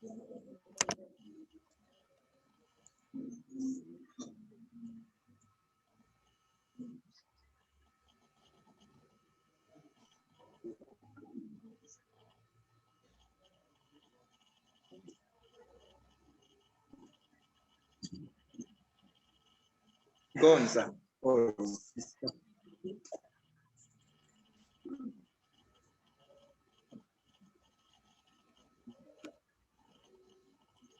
Go on, sir.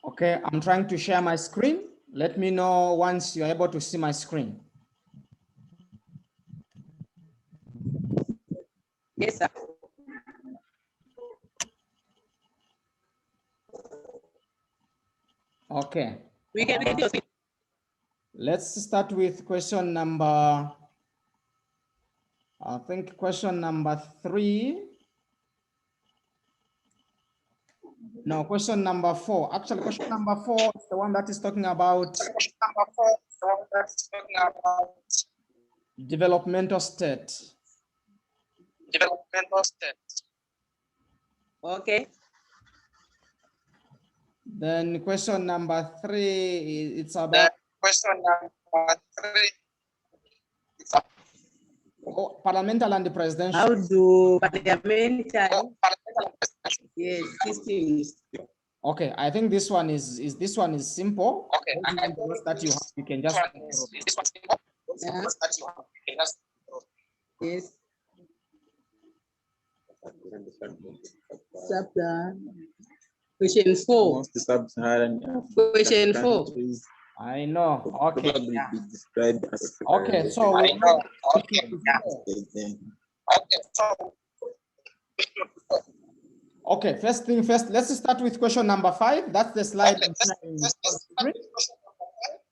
Okay, I'm trying to share my screen. Let me know once you're able to see my screen. Yes, sir. Okay. We can read your screen. Let's start with question number, I think question number 3. No, question number 4. Actually, question number 4 is the one that is talking about developmental state. Developmental state. Okay. Then question number 3, it's about Question number 3. parliamentary and presidential. How do parliamentary yes systems? Okay, I think this one is simple. Okay, That you can just this one simple. Yeah. That you have. You can just Yes. Question 4. Question 4. I know. Okay. Probably Yeah. be described as Okay, so I know. Okay. then Okay, so okay, first thing first, let's start with question number 5. That's the slide. okay, I'm sharing on the screen.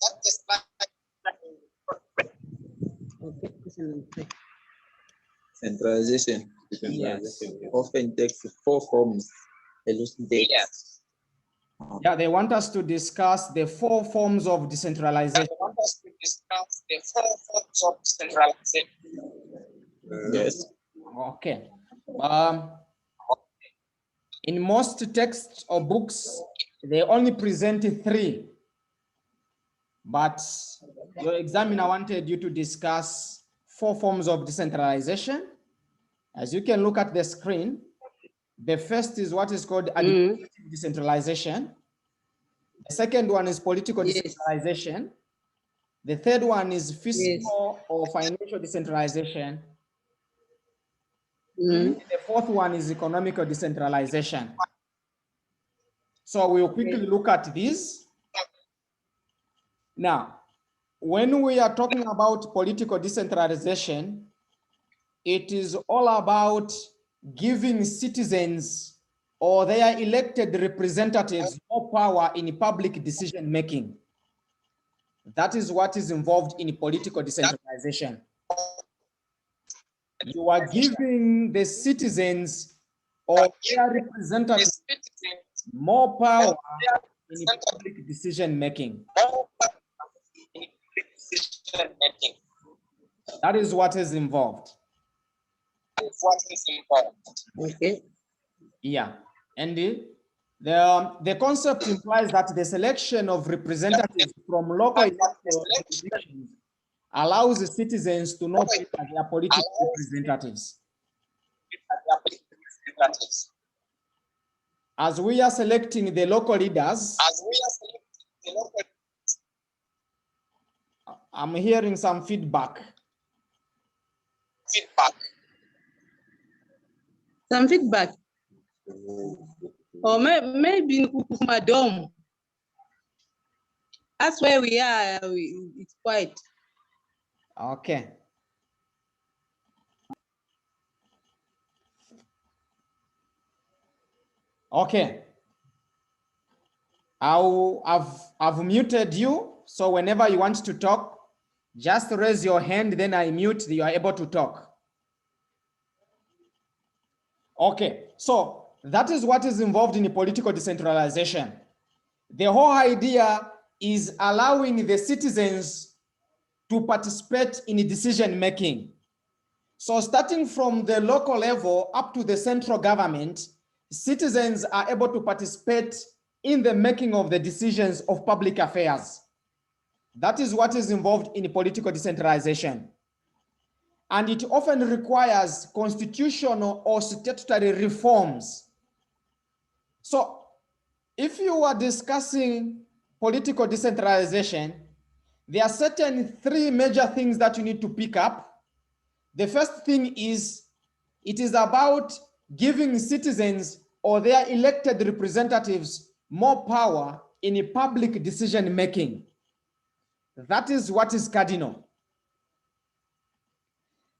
that's the slide. Okay. Question 5. centralization often takes 4 forms elucidate. Yes. Yeah, they want us to discuss the 4 forms of decentralization. I want us to discuss the 4 forms of decentralization. Yes. Okay. In most texts or books, they only present 3. But your examiner wanted you to discuss 4 forms of decentralization. As you can look at the screen, the first is what is called administrative decentralization. The second one is political decentralization. The third one is fiscal or financial decentralization. The fourth one is economical decentralization. So we'll quickly look at these. Now, when we are talking about political decentralization, it is all about giving citizens or their elected representatives more power in public decision making. That is what is involved in political decentralization. You are giving the citizens or their representatives more power in public decision making. That is what is involved. Okay. Yeah, and the concept implies that the selection of representatives from local elections allows the citizens to know their political representatives. As we are selecting the local leaders, I'm hearing some feedback. Some feedback. Or maybe in Mukoma Dome. That's where we are. It's quiet. Okay. Okay. I've muted you. So whenever you want to talk, just raise your hand, then I mute, you are able to talk. Okay, so that is what is involved in political decentralization. The whole idea is allowing the citizens to participate in decision making. So starting from the local level up to the central government, citizens are able to participate in the making of the decisions of public affairs. That is what is involved in political decentralization. And it often requires constitutional or statutory reforms. So if you are discussing political decentralization, there are certain three major things that you need to pick up. The first thing is, it is about giving citizens or their elected representatives more power in public decision making. That is what is cardinal.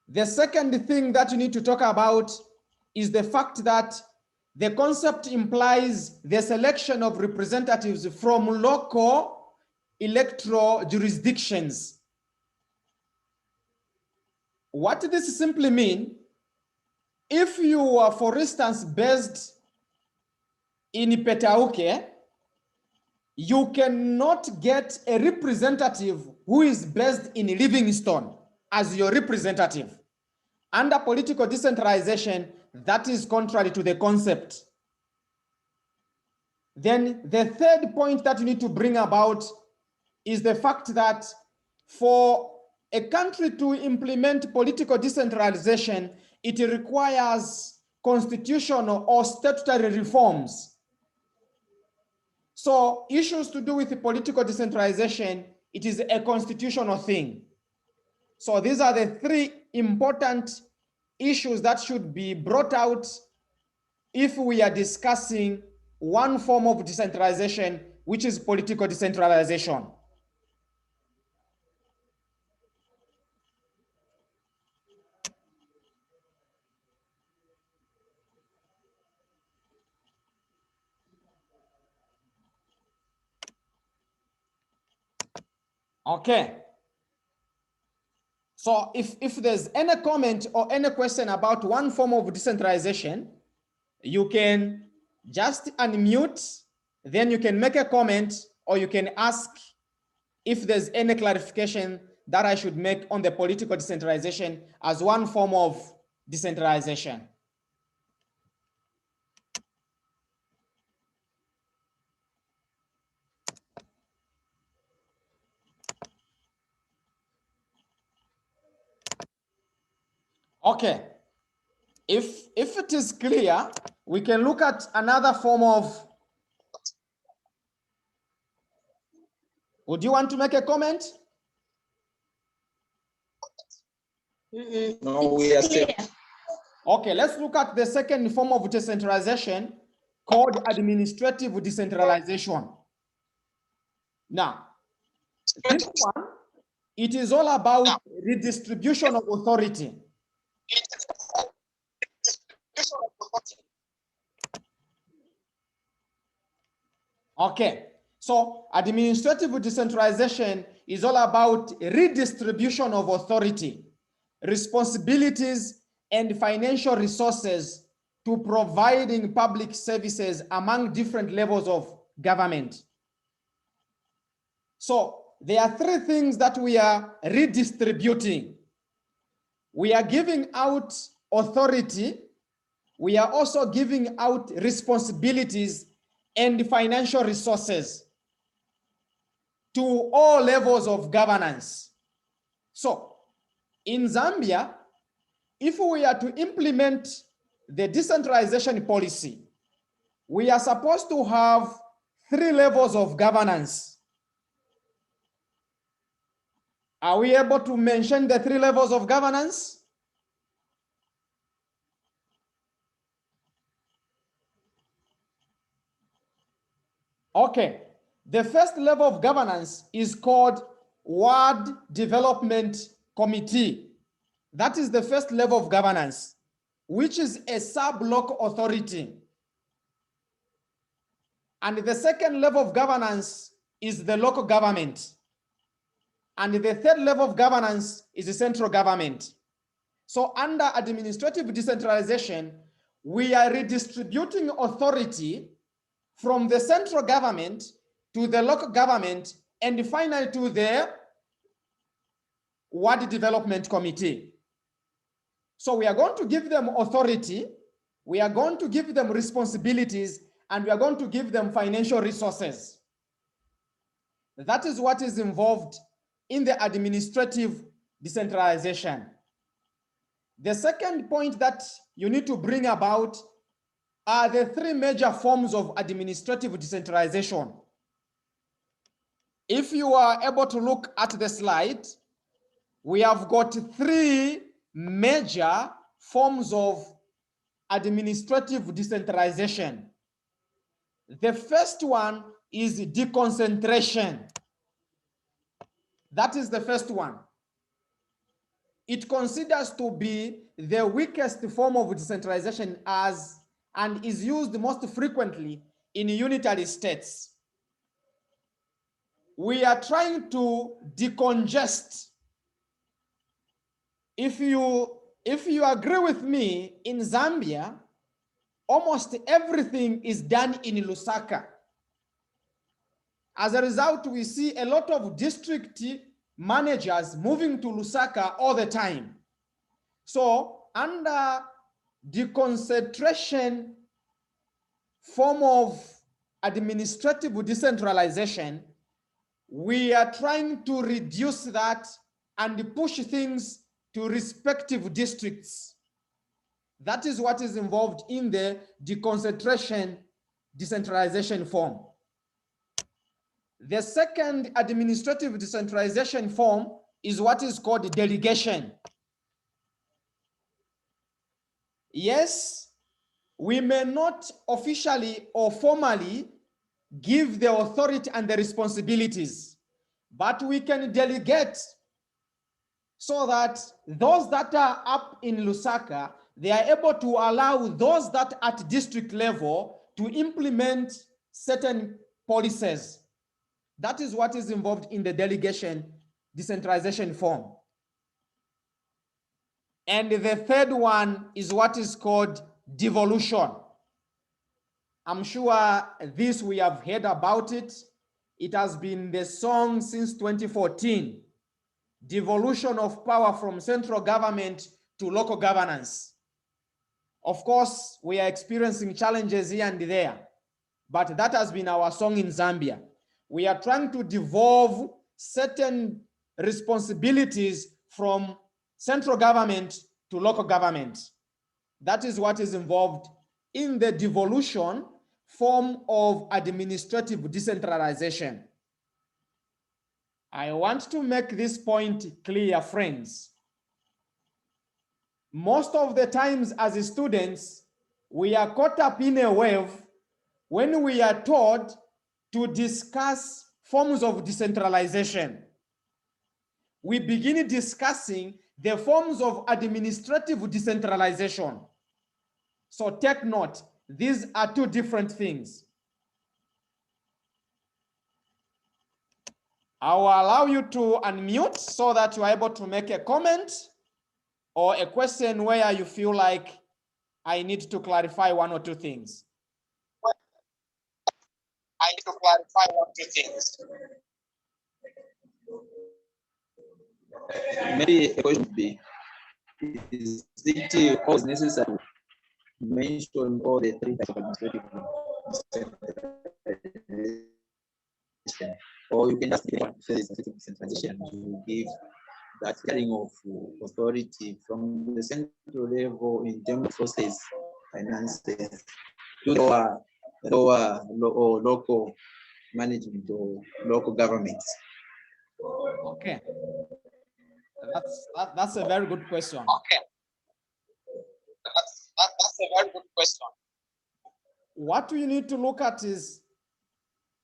The second thing that you need to talk about is the fact that the concept implies the selection of representatives from local electoral jurisdictions. What this simply means, if you are, for instance, based in Petauke, you cannot get a representative who is based in Livingstone as your representative. Under political decentralization, that is contrary to the concept. Then the third point that you need to bring about is the fact that for a country to implement political decentralization, it requires constitutional or statutory reforms. So issues to do with the political decentralization, it is a constitutional thing. So these are the three important issues that should be brought out if we are discussing one form of decentralization, which is political decentralization. Okay. So if there's any comment or any question about one form of decentralization, you can just unmute, then you can make a comment, or you can ask if there's any clarification that I should make on the political decentralization as one form of decentralization. Okay, if it is clear, we can look at another form of. Would you want to make a comment? No, we are safe. Okay, let's look at the second form of decentralization called administrative decentralization. Now, this one, it is all about redistribution of authority. Okay, so administrative decentralization is all about redistribution of authority, responsibilities, and financial resources to providing public services among different levels of government. So there are three things that we are redistributing. We are giving out authority. We are also giving out responsibilities and financial resources to all levels of governance. So in Zambia, if we are to implement the decentralization policy, we are supposed to have 3 levels of governance. Are we able to mention the 3 levels of governance? Okay, the first level of governance is called Ward Development Committee. That is the first level of governance, which is a sub-local authority. And the second level of governance is the local government. And the third level of governance is the central government. So under administrative decentralization, we are redistributing authority from the central government to the local government and finally to the Ward Development Committee. So we are going to give them authority, we are going to give them responsibilities, and we are going to give them financial resources. That is what is involved in the administrative decentralization. The second point that you need to bring about are the three major forms of administrative decentralization. If you are able to look at the slide, we have got three major forms of administrative decentralization. The first one is deconcentration. That is the first one. It considers to be the weakest form of decentralization and is used most frequently in unitary states. We are trying to decongest. If you agree with me, in Zambia, almost everything is done in Lusaka. As a result, we see a lot of district managers moving to Lusaka all the time. So under deconcentration form of administrative decentralization, we are trying to reduce that and push things to respective districts. That is what is involved in the deconcentration decentralization form. The second administrative decentralization form is what is called delegation. Yes, we may not officially or formally give the authority and the responsibilities, but we can delegate so that those that are up in Lusaka, they are able to allow those that at district level to implement certain policies. That is what is involved in the delegation decentralization form. And the third one is what is called devolution. I'm sure this we have heard about it. It has been the song since 2014. Devolution of power from central government to local governance. Of course, we are experiencing challenges here and there, but that has been our song in Zambia. We are trying to devolve certain responsibilities from central government to local government. That is what is involved in the devolution form of administrative decentralization. I want to make this point clear, friends. Most of the times as students, we are caught up in a wave when we are told to discuss forms of decentralization. We begin discussing the forms of administrative decentralization. So take note, these are two different things. I will allow you to unmute so that you are able to make a comment or a question where you feel like I need to clarify one or two things. I need to clarify one or two things. Maybe a question would be, is it always necessary to mention all the three types of administrative decentralization? Or you can just give one decentralization to give that carrying of authority from the central level in terms of resources, finances, to local management or local governments. Okay, that's a very good question. Okay, that's a very good question. What we need to look at is,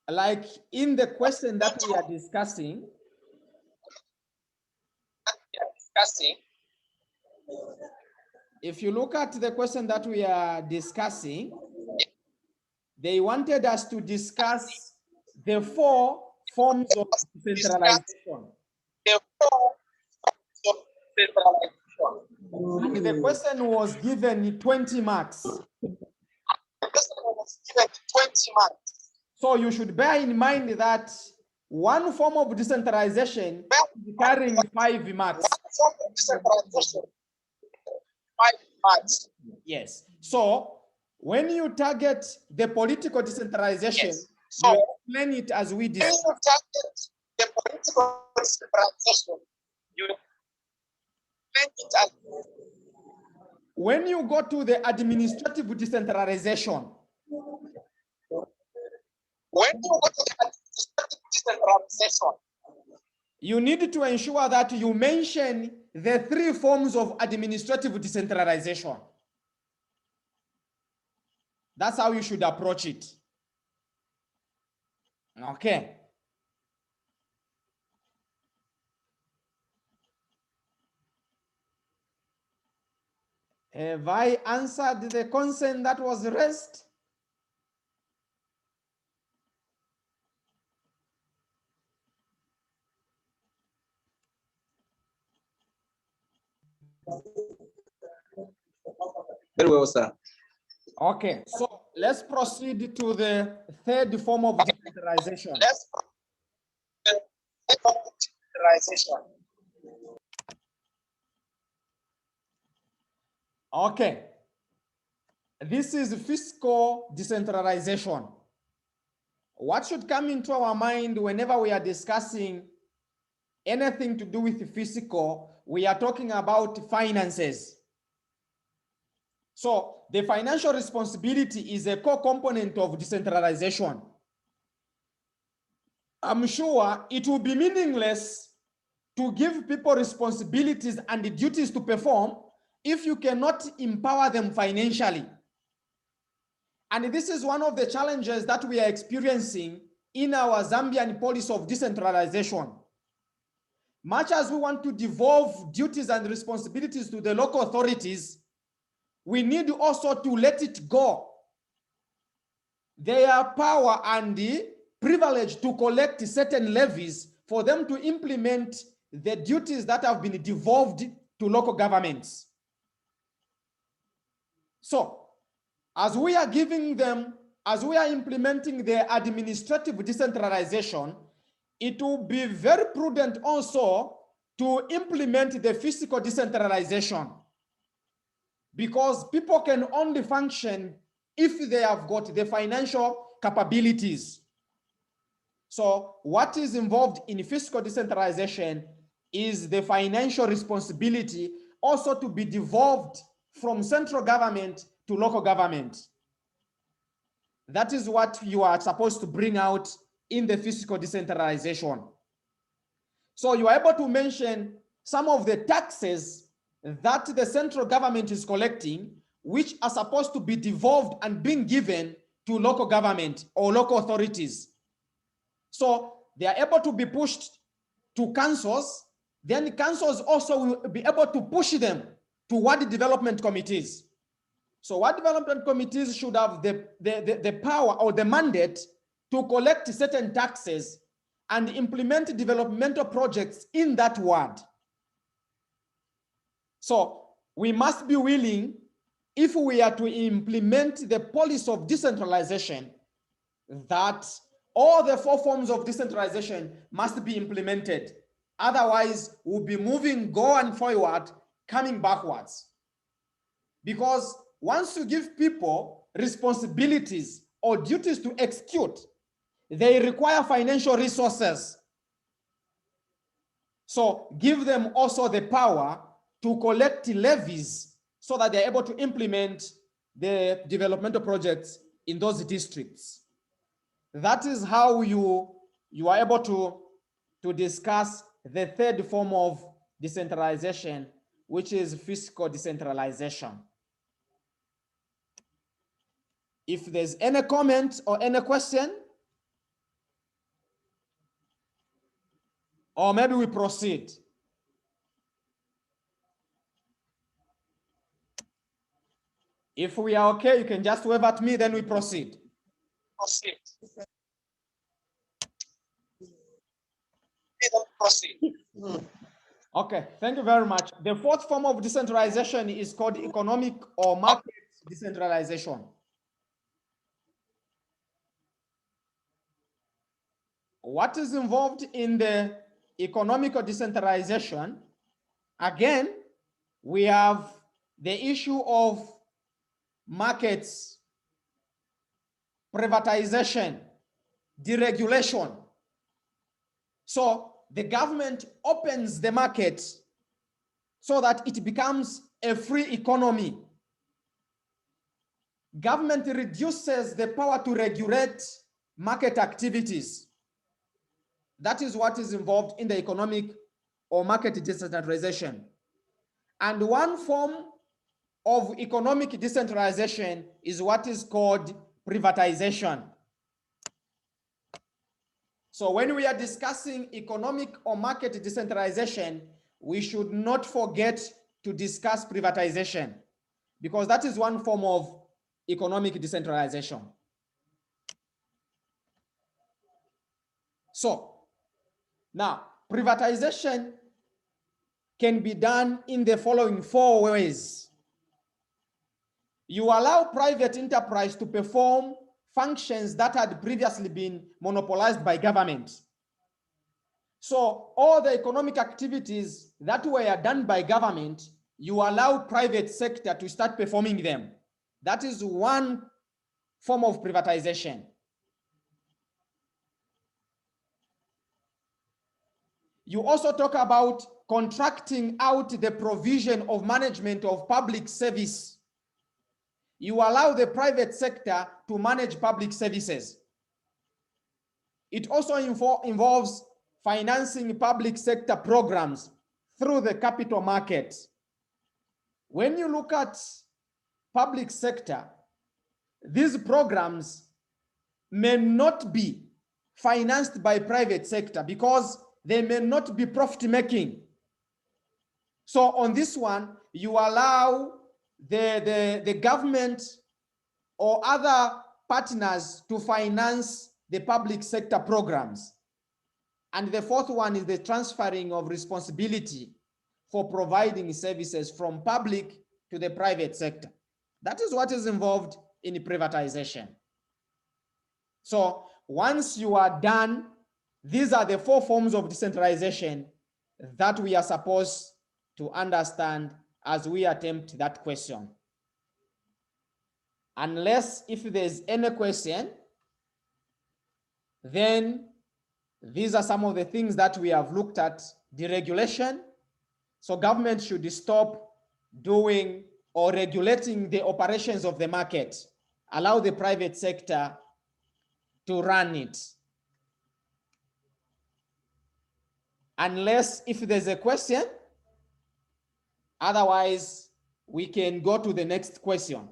like in the question that we are discussing, if you look at the question that we are discussing, they wanted us to discuss the four forms of decentralization. The four forms of decentralization. And the question was given 20 marks. The question was given 20 marks. So you should bear in mind that one form of decentralization is carrying 5 marks. One form of decentralization, 5 marks. Yes. So When you target the political decentralization, Yes. So you explain it as we when discussed. you target the political decentralization, you explain it as When you go to the administrative decentralization, when you go to the administrative decentralization, you need to ensure that you mention the 3 forms of administrative decentralization. That's how you should approach it. Okay. Have I answered the concern that was raised? Very well, sir. Okay, so let's proceed to the 3rd form of decentralization. let's decentralization. Okay. This is fiscal decentralization. What should come into our mind whenever we are discussing anything to do with fiscal, we are talking about finances. So the financial responsibility is a core component of decentralization. I'm sure it will be meaningless to give people responsibilities and duties to perform if you cannot empower them financially. And this is one of the challenges that we are experiencing in our Zambian policy of decentralization. Much as we want to devolve duties and responsibilities to the local authorities, we need also to let it go. Their power and the privilege to collect certain levies for them to implement the duties that have been devolved to local governments. So, as we are giving them, as we are implementing the administrative decentralization, it will be very prudent also to implement the fiscal decentralization, because people can only function if they have got the financial capabilities. So what is involved in fiscal decentralization is the financial responsibility also to be devolved from central government to local government. That is what you are supposed to bring out in the fiscal decentralization. So you are able to mention some of the taxes that the central government is collecting, which are supposed to be devolved and being given to local government or local authorities. So they are able to be pushed to councils, then councils also will be able to push them to ward development committees. So ward development committees should have the power or the mandate to collect certain taxes and implement developmental projects in that ward. So we must be willing, if we are to implement the policy of decentralization, that all the 4 forms of decentralization must be implemented. Otherwise, we'll be moving going forward, coming backwards. Because once you give people responsibilities or duties to execute, they require financial resources. So give them also the power to collect levies so that they're able to implement the developmental projects in those districts. That is how you are able to discuss the 3rd form of decentralization, which is fiscal decentralization. If there's any comment or any question, or maybe we proceed. If we are okay, you can just wave at me, then we proceed. Proceed. Proceed. Okay, thank you very much. The 4th form of decentralization is called economic or market decentralization. What is involved in the economical decentralization? Again, we have the issue of markets privatization, deregulation. So the government opens the market so that it becomes a free economy. Government reduces the power to regulate market activities. That is what is involved in the economic or market decentralization. And one form of economic decentralization is what is called privatization. So when we are discussing economic or market decentralization, we should not forget to discuss privatization, because that is one form of economic decentralization. So now, privatization can be done in the following 4 ways. You allow private enterprise to perform functions that had previously been monopolized by government. So all the economic activities that were done by government, you allow private sector to start performing them. That is one form of privatization. You also talk about contracting out the provision of management of public service. You allow the private sector to manage public services. It also involves financing public sector programs through the capital market. When you look at public sector, these programs may not be financed by private sector because they may not be profit making. So on this one, you allow the government or other partners to finance the public sector programs. And the fourth one is the transferring of responsibility for providing services from public to the private sector. That is what is involved in privatization. So once you are done, these are the 4 forms of decentralization that we are supposed to understand as we attempt that question. Unless if there's any question, then these are some of the things that we have looked at. Deregulation. So government should stop doing or regulating the operations of the market. Allow the private sector to run it. Unless if there's a question, otherwise we can go to the next question.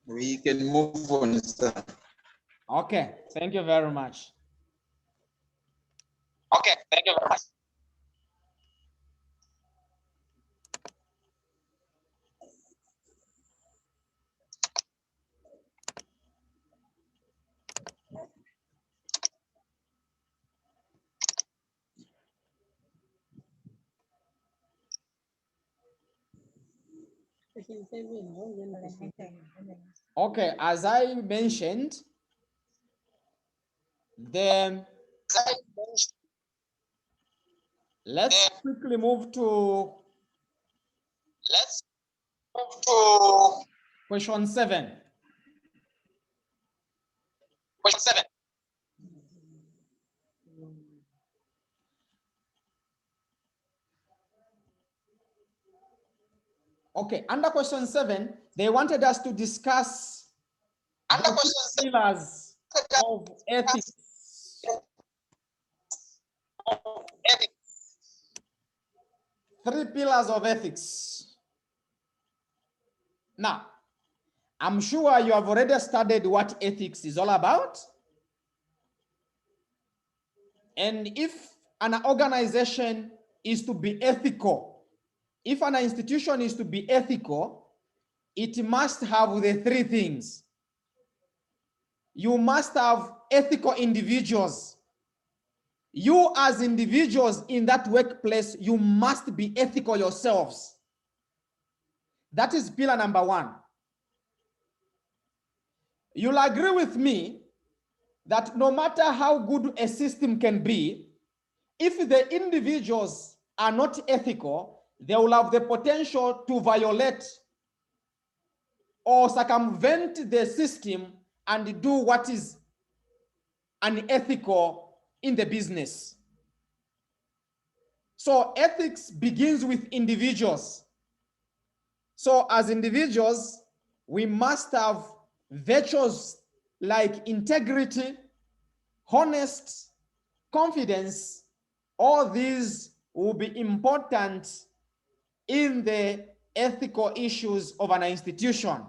We can move on, sir. Okay, thank you very much. Okay, thank you very much. Okay, as I mentioned, then let's quickly move to question 7. Question 7. Okay, under question 7, they wanted us to discuss the pillars of ethics. Three pillars of ethics. Now, I'm sure you have already studied what ethics is all about. And if an organization is to be ethical, if an institution is to be ethical, it must have the 3 things. You must have ethical individuals. You as individuals in that workplace, you must be ethical yourselves. That is pillar number 1. You'll agree with me that no matter how good a system can be, if the individuals are not ethical, they will have the potential to violate or circumvent the system and do what is unethical in the business. So ethics begins with individuals. So as individuals, we must have virtues like integrity, honest, confidence. All these will be important in the ethical issues of an institution.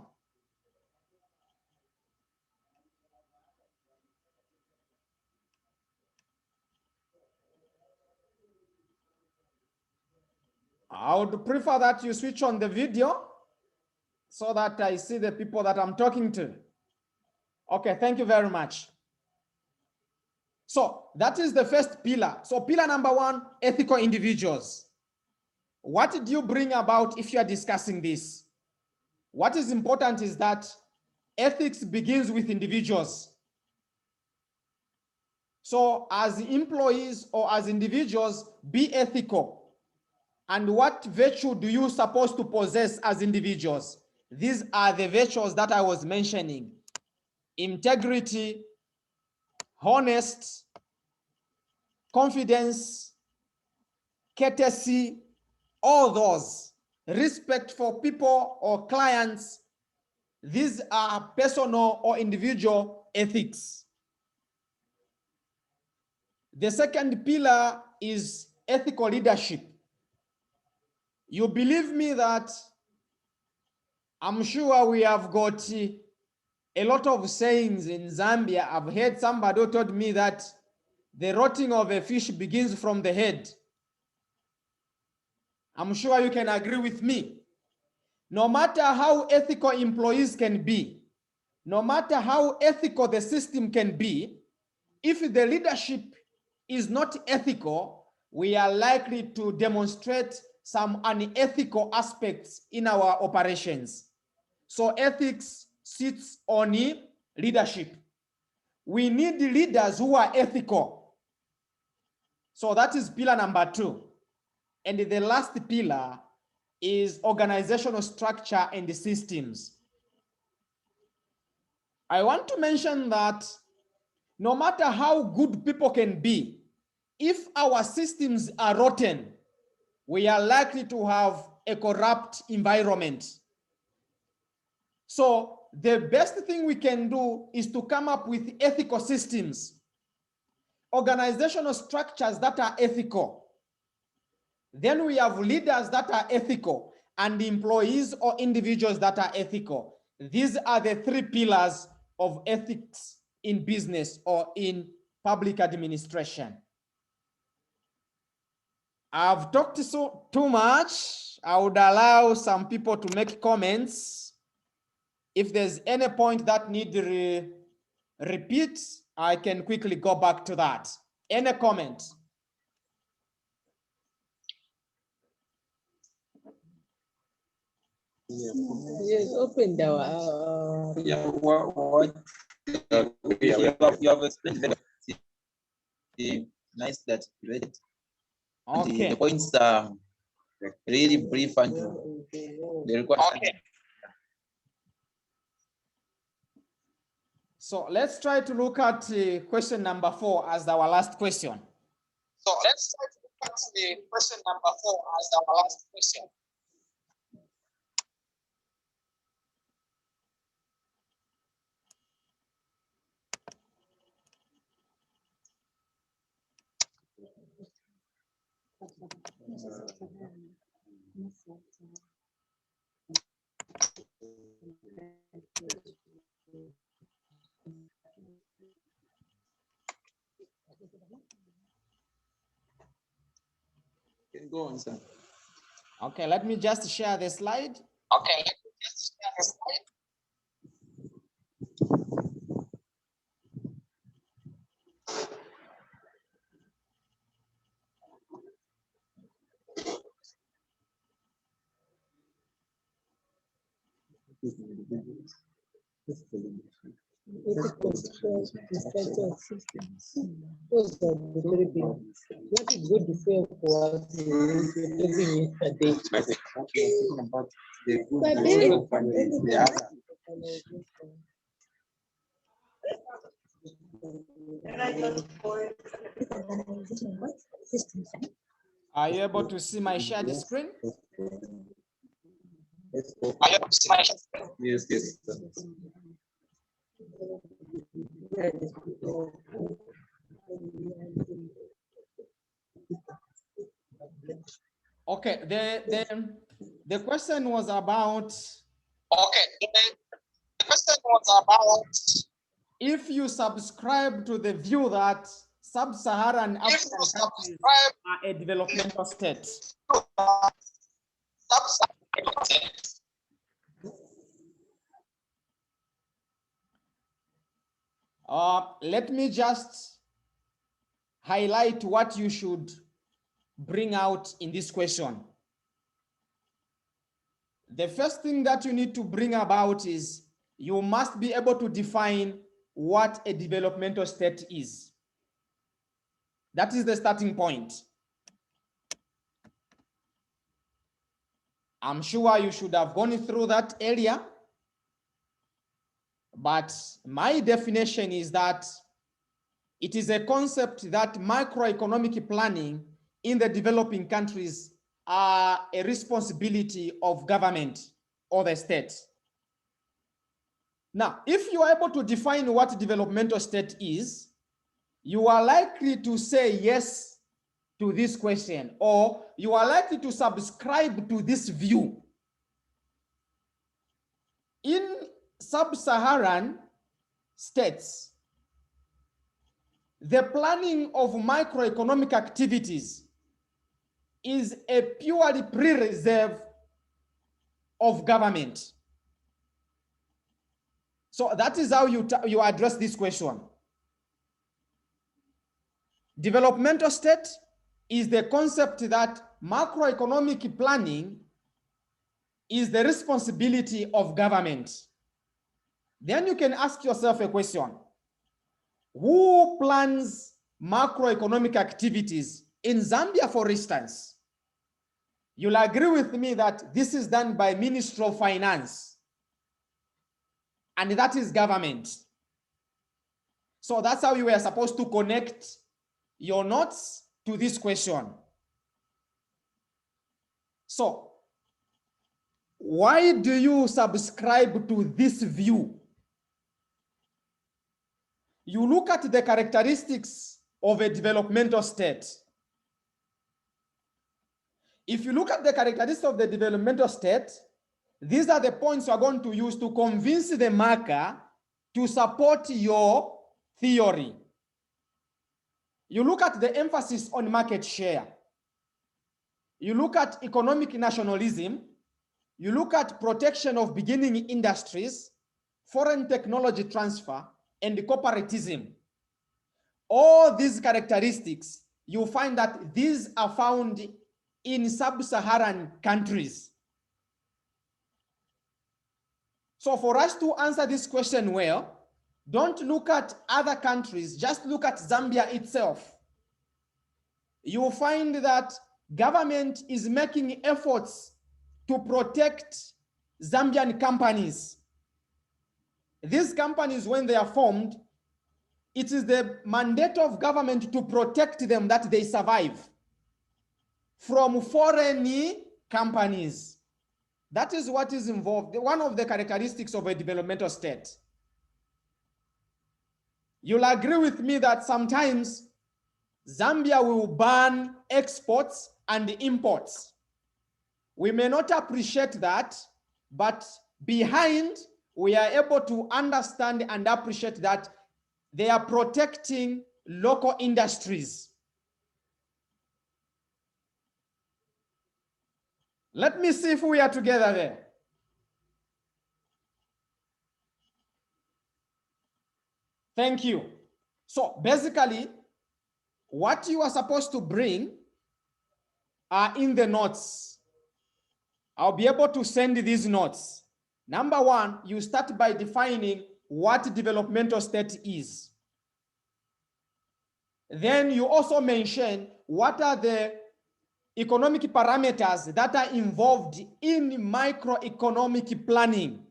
I would prefer that you switch on the video so that I see the people that I'm talking to. Okay, thank you very much. So that is the first pillar. So pillar number one, ethical individuals. What did you bring about if you are discussing this? What is important is that ethics begins with individuals. So as employees or as individuals, be ethical. And what virtue do you supposed to possess as individuals? These are the virtues that I was mentioning: integrity, honest, confidence, courtesy, all those, respect for people or clients. These are personal or individual ethics. The second pillar is ethical leadership. You believe me that I'm sure we have got a lot of sayings in Zambia. I've heard somebody who told me that the rotting of a fish begins from the head. I'm sure you can agree with me. No matter how ethical employees can be, no matter how ethical the system can be, if the leadership is not ethical, we are likely to demonstrate some unethical aspects in our operations. So ethics sits on leadership. We need leaders who are ethical. So that is pillar number two. And the last pillar is organizational structure and the systems. I want to mention that no matter how good people can be, if our systems are rotten, we are likely to have a corrupt environment. So the best thing we can do is to come up with ethical systems, organizational structures that are ethical. Then we have leaders that are ethical and employees or individuals that are ethical. These are the three pillars of ethics in business or in public administration. I've talked too much. I would allow some people to make comments. If there's any point that need repeat, I can quickly go back to that. Any comment? Yes, open the Yeah, what you have explained very nice that you read it. Okay. The points are really brief and they require. Okay. So let's try to look at question number 4 as our last question. So let's try to look at the question number 4 as our last question. Can go on, sir. Okay, let me just share the slide. Okay, let me just share the slide. Those are the three things. What is good to say for us yesterday? Talking about the good, the other. Are you able to see my shared screen? I have to see my Yes, yes. Okay, the question was about okay. The question was about if you subscribe to the view that sub-Saharan if African you countries subscribe are a developmental state. to subscribe. Let me just highlight what you should bring out in this question. The first thing that you need to bring about is you must be able to define what a developmental state is. That is the starting point. I'm sure you should have gone through that earlier, but my definition is that it is a concept that macroeconomic planning in the developing countries are a responsibility of government or the state. Now, if you are able to define what developmental state is, you are likely to say yes to this question, or you are likely to subscribe to this view. In sub-Saharan states, the planning of microeconomic activities is a purely prereserve of government. So that is how you address this question. Developmental state is the concept that macroeconomic planning is the responsibility of government. Then you can ask yourself a question. Who plans macroeconomic activities? In Zambia, for instance, you'll agree with me that this is done by Ministry of Finance, and that is government. So that's how you were supposed to connect your notes to this question. So why do you subscribe to this view? You look at the characteristics of a developmental state. If you look at the characteristics of the developmental state, these are the points you are going to use to convince the marker to support your theory. You look at the emphasis on market share. You look at economic nationalism. You look at protection of beginning industries, foreign technology transfer, and corporatism. All these characteristics, you find that these are found in sub-Saharan countries. So for us to answer this question well, don't look at other countries, just look at Zambia itself. You'll find that government is making efforts to protect Zambian companies. These companies, when they are formed, it is the mandate of government to protect them that they survive from foreign companies. That is what is involved. One of the characteristics of a developmental state. You'll agree with me that sometimes Zambia will ban exports and imports. We may not appreciate that, but behind, we are able to understand and appreciate that they are protecting local industries. Let me see if we are together there. Thank you. So basically, what you are supposed to bring are in the notes. I'll be able to send these notes. Number one, you start by defining what developmental state is. Then you also mention what are the economic parameters that are involved in microeconomic planning.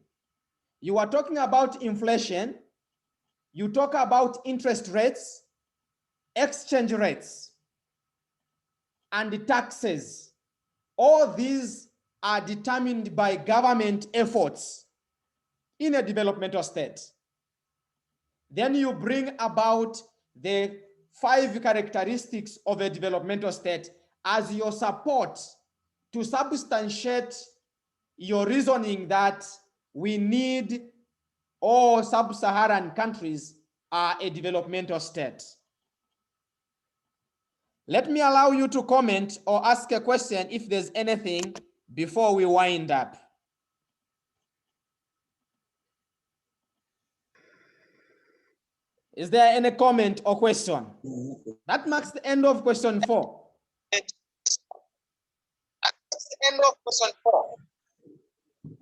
you are talking about inflation, you talk about interest rates, exchange rates, and the taxes. All these are determined by government efforts in a developmental state. Then you bring about the 5 characteristics of a developmental state as your support to substantiate your reasoning that we need all sub-Saharan countries are a developmental state. Let me allow you to comment or ask a question if there's anything before we wind up. Is there any comment or question? That marks the end of question 4. That's the end of question 4.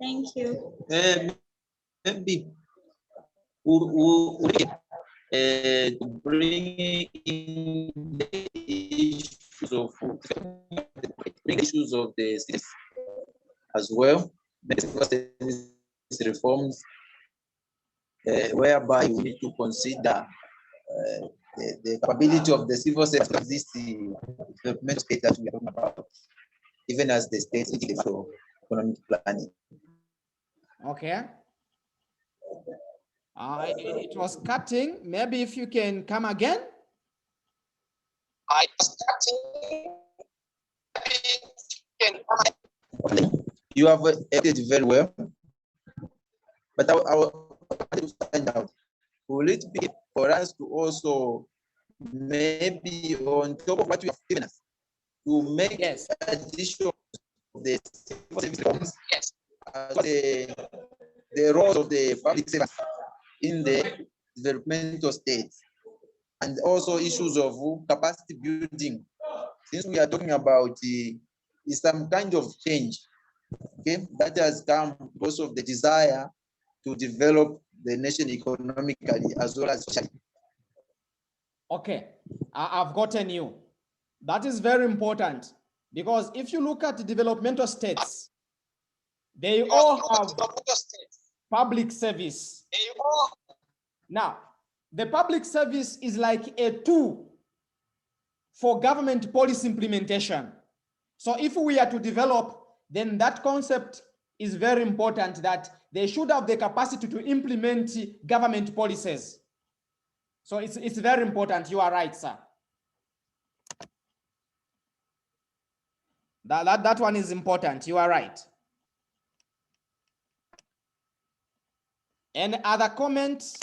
Thank you. Maybe we bring in the issues of the cities as well. Reforms whereby we need to consider the capability of the civil sector of this development state that we are talking about, even as the state for economic planning. Okay. It was cutting. Maybe if you can come again. I was cutting. You have edited very well, but I want to find out, will it be for us to also maybe on top of what you have given us to make Yes. addition of the civil service reforms, Yes. The role of the public servants in the developmental states, and also issues of capacity building, since we are talking about some kind of change, okay, that has come because of the desire to develop the nation economically as well as socially. Okay, I've gotten you. That is very important because if you look at the developmental states, they all have public service. Now, the public service is like a tool for government policy implementation. So if we are to develop, then that concept is very important, that they should have the capacity to implement government policies. So it's very important. You are right, sir. That one is important. You are right. Any other comments?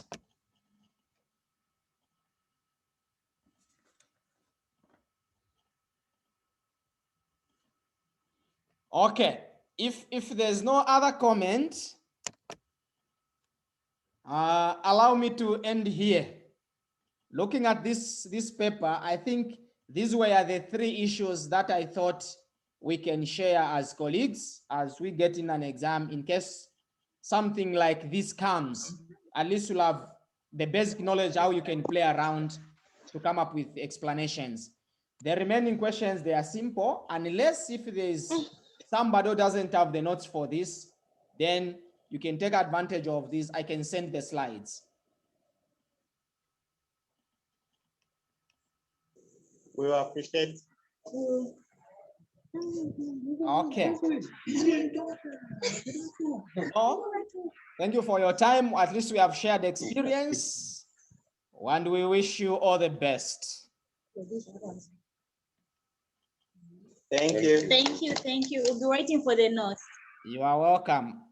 Okay, if there's no other comment, allow me to end here. Looking at this paper, I think these were the 3 issues that I thought we can share as colleagues as we get in an exam, in case something like this comes. At least you'll have the basic knowledge how you can play around to come up with explanations. The remaining questions, they are simple, unless if there is somebody who doesn't have the notes for this, then you can take advantage of this. I can send the slides. We will appreciate. Okay. So, thank you for your time. At least we have shared experience, and we wish you all the best. Thank you. Thank you. Thank you. We'll be waiting for the notes. You are welcome.